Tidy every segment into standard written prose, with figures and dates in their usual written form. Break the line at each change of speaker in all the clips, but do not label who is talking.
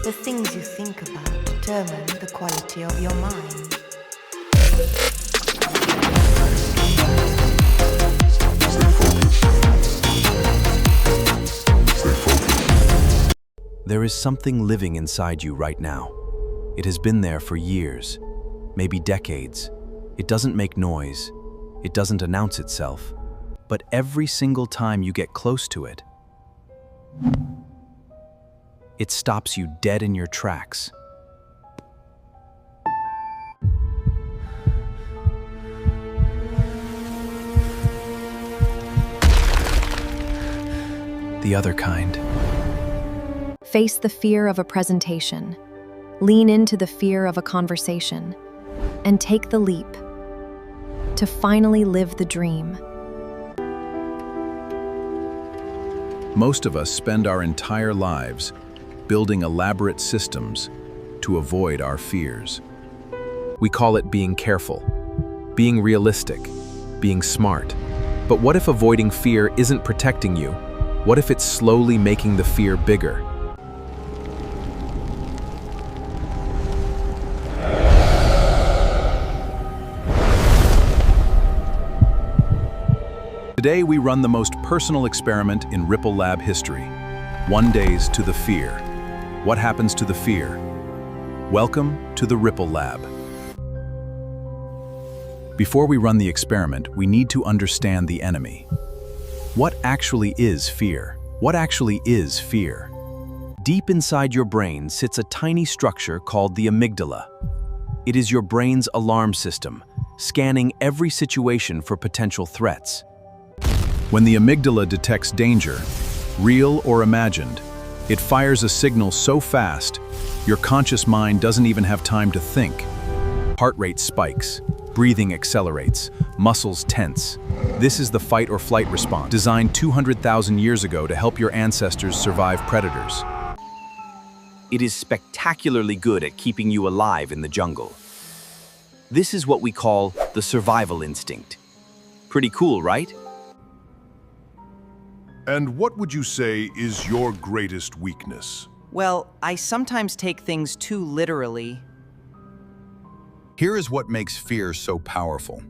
The things you think about determine the quality of your mind.
There is something living inside you right now. It has been there for years, maybe decades. It doesn't make noise. It doesn't announce itself. But every single time you get close to it, it stops you dead in your tracks. The other kind.
Face the fear of a presentation. Lean into the fear of a conversation. And take the leap to finally live the dream.
Most of us spend our entire lives building elaborate systems to avoid our fears. We call it being careful, being realistic, being smart. But what if avoiding fear isn't protecting you? What if it's slowly making the fear bigger? Today we run the most personal experiment in Ripple Lab history. 1 days to the fear. What happens to the fear? Welcome to the Ripple Lab. Before we run the experiment, we need to understand the enemy. What actually is fear? What actually is fear? Deep inside your brain sits a tiny structure called the amygdala. It is your brain's alarm system, scanning every situation for potential threats. When the amygdala detects danger, real or imagined, it fires a signal so fast, your conscious mind doesn't even have time to think. Heart rate spikes, breathing accelerates, muscles tense. This is the fight or flight response, designed 200,000 years ago to help your ancestors survive predators. It is spectacularly good at keeping you alive in the jungle. This is what we call the survival instinct. Pretty cool, right?
And what would you say is your greatest weakness?
Well, I sometimes take things too literally.
Here is what makes fear so powerful.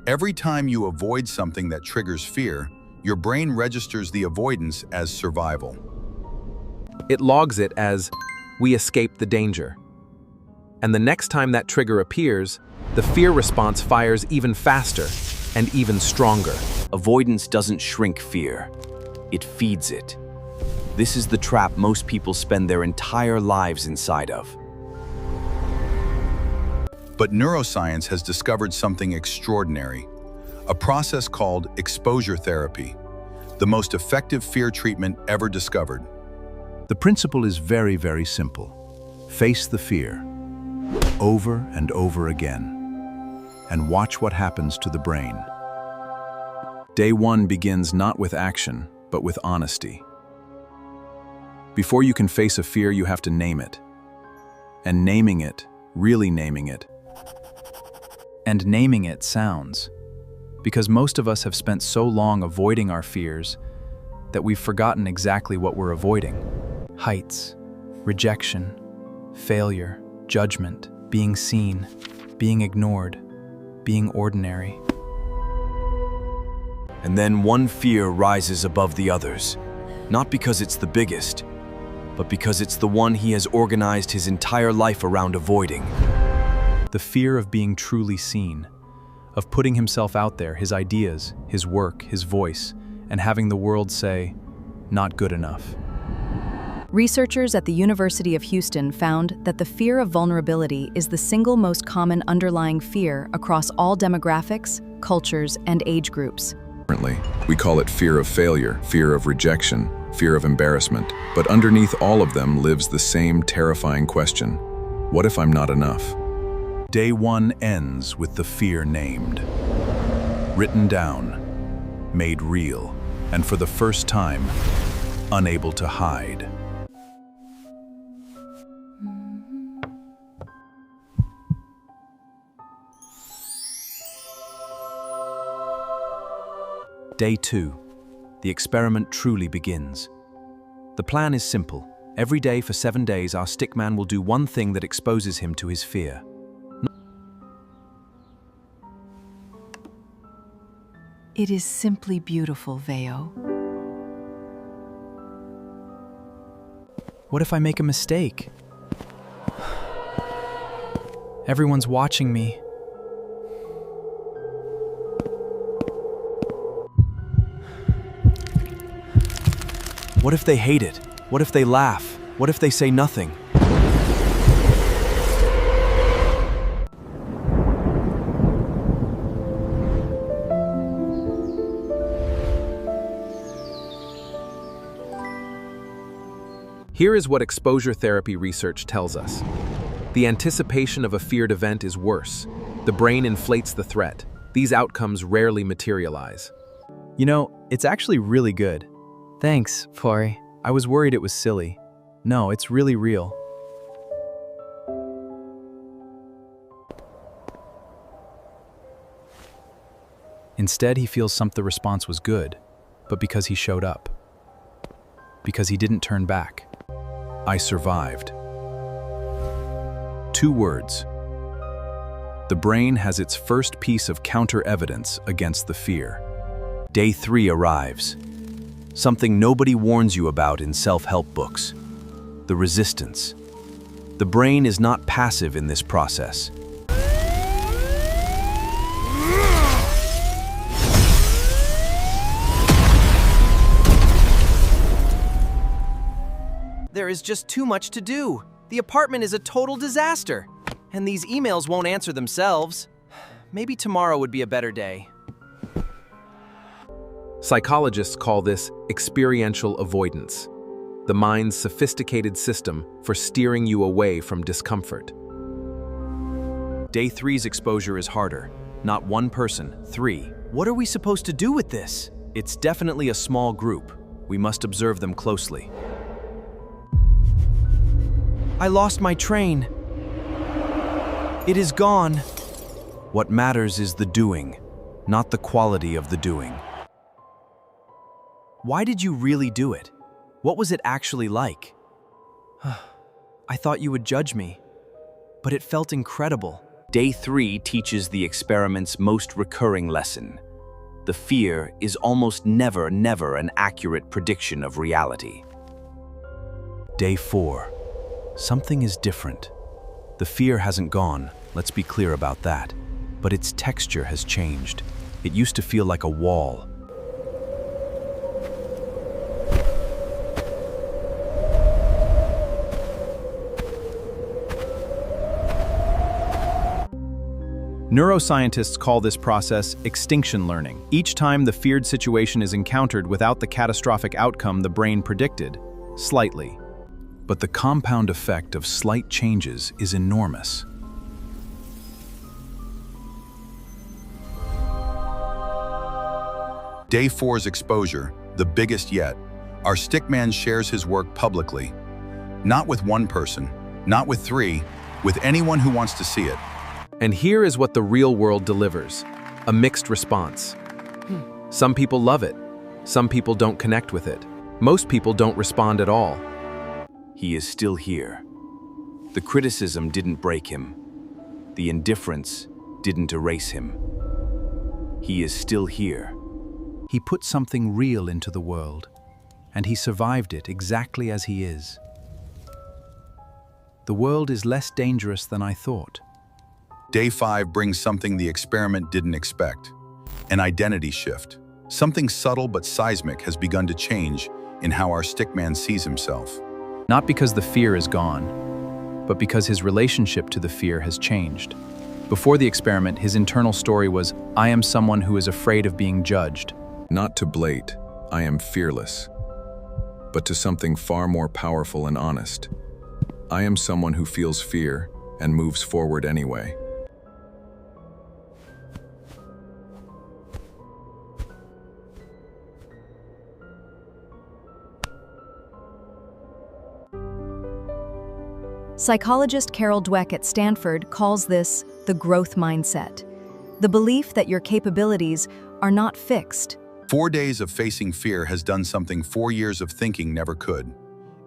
Every time you avoid something that triggers fear, your brain registers the avoidance as survival.
It logs it as, we escaped the danger. And the next time that trigger appears, the fear response fires even faster and even stronger. Avoidance doesn't shrink fear. It feeds it. This is the trap most people spend their entire lives inside of.
But neuroscience has discovered something extraordinary, a process called exposure therapy, the most effective fear treatment ever discovered.
The principle is very, very simple. Face the fear, over and over again, and watch what happens to the brain. Day 1 begins not with action, but with honesty. Before you can face a fear, you have to name it. And naming it, really naming it. And naming it sounds. Because most of us have spent so long avoiding our fears that we've forgotten exactly what we're avoiding. Heights, rejection, failure, judgment, being seen, being ignored, being ordinary.
And then one fear rises above the others, not because it's the biggest, but because it's the one he has organized his entire life around avoiding.
The fear of being truly seen, of putting himself out there, his ideas, his work, his voice, and having the world say, not good enough.
Researchers at the University of Houston found that the fear of vulnerability is the single most common underlying fear across all demographics, cultures, and age groups.
We call it fear of failure, fear of rejection, fear of embarrassment. But underneath all of them lives the same terrifying question: what if I'm not enough?
Day 1 ends with the fear named, written down, made real, and for the first time, unable to hide. Day 2. The experiment truly begins. The plan is simple.
Every day for 7 days, our stickman will do one thing that exposes him to his fear.
It is simply beautiful, Veo.
What if I make a mistake? Everyone's watching me.
What if they hate it? What if they laugh? What if they say nothing?
Here is what exposure therapy research tells us. The anticipation of a feared event is worse. The brain inflates the threat. These outcomes rarely materialize.
You know, it's actually really good. Thanks, Flori. I was worried it was silly. No, it's really real. Instead, he feels the response was good, but because he showed up. Because he didn't turn back.
I survived. 2 words. The brain has its first piece of counter-evidence against the fear. Day 3 arrives. Something nobody warns you about in self-help books. The resistance. The brain is not passive in this process.
There is just too much to do. The apartment is a total disaster. And these emails won't answer themselves. Maybe tomorrow would be a better day.
Psychologists call this experiential avoidance, the mind's sophisticated system for steering you away from discomfort.
Day 3's exposure is harder. Not one person, 3. What are we supposed to do with this? It's definitely a small group. We must observe them closely.
I lost my train. It is gone.
What matters is the doing, not the quality of the doing. Why did you really do it? What was it actually like?
I thought you would judge me, but it felt incredible.
Day 3 teaches the experiment's most recurring lesson. The fear is almost never an accurate prediction of reality. Day 4. Something is different. The fear hasn't gone, let's be clear about that. But its texture has changed. It used to feel like a wall.
Neuroscientists call this process extinction learning. Each time the feared situation is encountered without the catastrophic outcome the brain predicted, slightly.
But the compound effect of slight changes is enormous.
Day 4's exposure, the biggest yet. Our stickman shares his work publicly. Not with one person, not with 3, with anyone who wants to see it.
And here is what the real world delivers, a mixed response. Some people love it, some people don't connect with it. Most people don't respond at all.
He is still here. The criticism didn't break him. The indifference didn't erase him. He is still here.
He put something real into the world, and he survived it exactly as he is. The world is less dangerous than I thought.
Day 5 brings something the experiment didn't expect. An identity shift. Something subtle but seismic has begun to change in how our stickman sees himself.
Not because the fear is gone, but because his relationship to the fear has changed. Before the experiment, his internal story was, I am someone who is afraid of being judged.
Not to blate, I am fearless, but to something far more powerful and honest. I am someone who feels fear and moves forward anyway.
Psychologist Carol Dweck at Stanford calls this the growth mindset, the belief that your capabilities are not fixed.
4 days of facing fear has done something 4 years of thinking never could.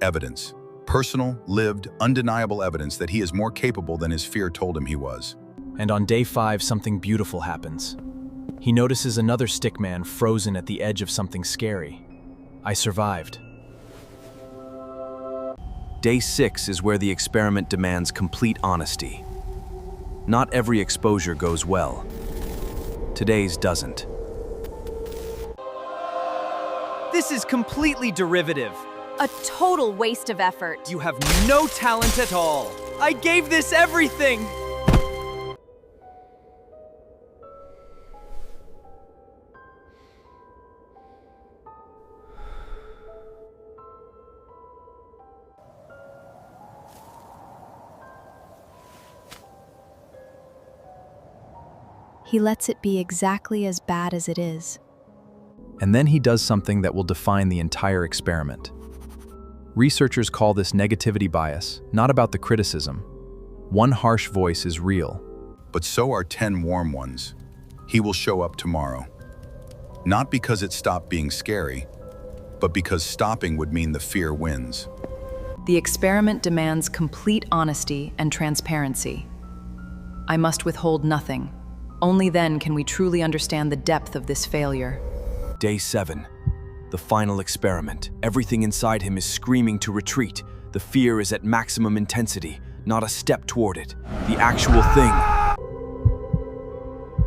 Evidence. Personal, lived, undeniable evidence that he is more capable than his fear told him he was.
And on day 5, something beautiful happens. He notices another stickman frozen at the edge of something scary. I survived.
Day 6 is where the experiment demands complete honesty. Not every exposure goes well. Today's doesn't. This is completely derivative.
A total waste of effort.
You have no talent at all. I gave this everything!
He lets it be exactly as bad as it is.
And then he does something that will define the entire experiment. Researchers call this negativity bias, not about the criticism. One harsh voice is real.
But so are 10 warm ones. He will show up tomorrow. Not because it stopped being scary, but because stopping would mean the fear wins.
The experiment demands complete honesty and transparency. I must withhold nothing. Only then can we truly understand the depth of this failure.
Day 7. The final experiment. Everything inside him is screaming to retreat. The fear is at maximum intensity, not a step toward it. The actual thing.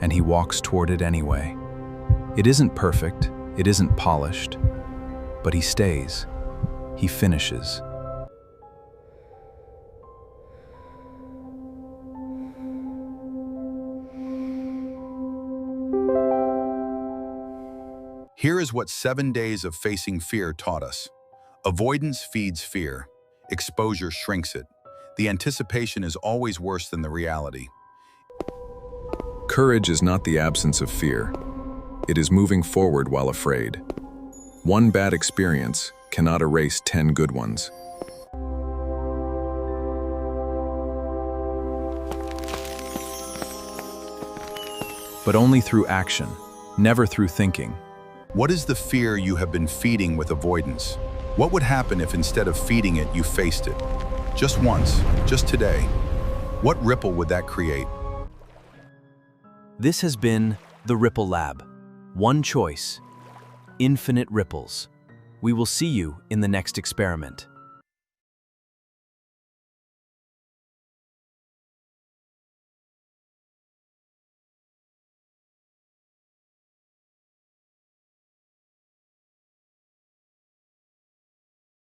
And he walks toward it anyway. It isn't perfect, it isn't polished, but he stays. He finishes.
Here is what 7 days of facing fear taught us. Avoidance feeds fear. Exposure shrinks it. The anticipation is always worse than the reality.
Courage is not the absence of fear. It is moving forward while afraid. One bad experience cannot erase 10 good ones.
But only through action, never through thinking.
What is the fear you have been feeding with avoidance? What would happen if instead of feeding it, you faced it? Just once, just today. What ripple would that create?
This has been the Ripple Lab. One choice, infinite ripples. We will see you in the next experiment.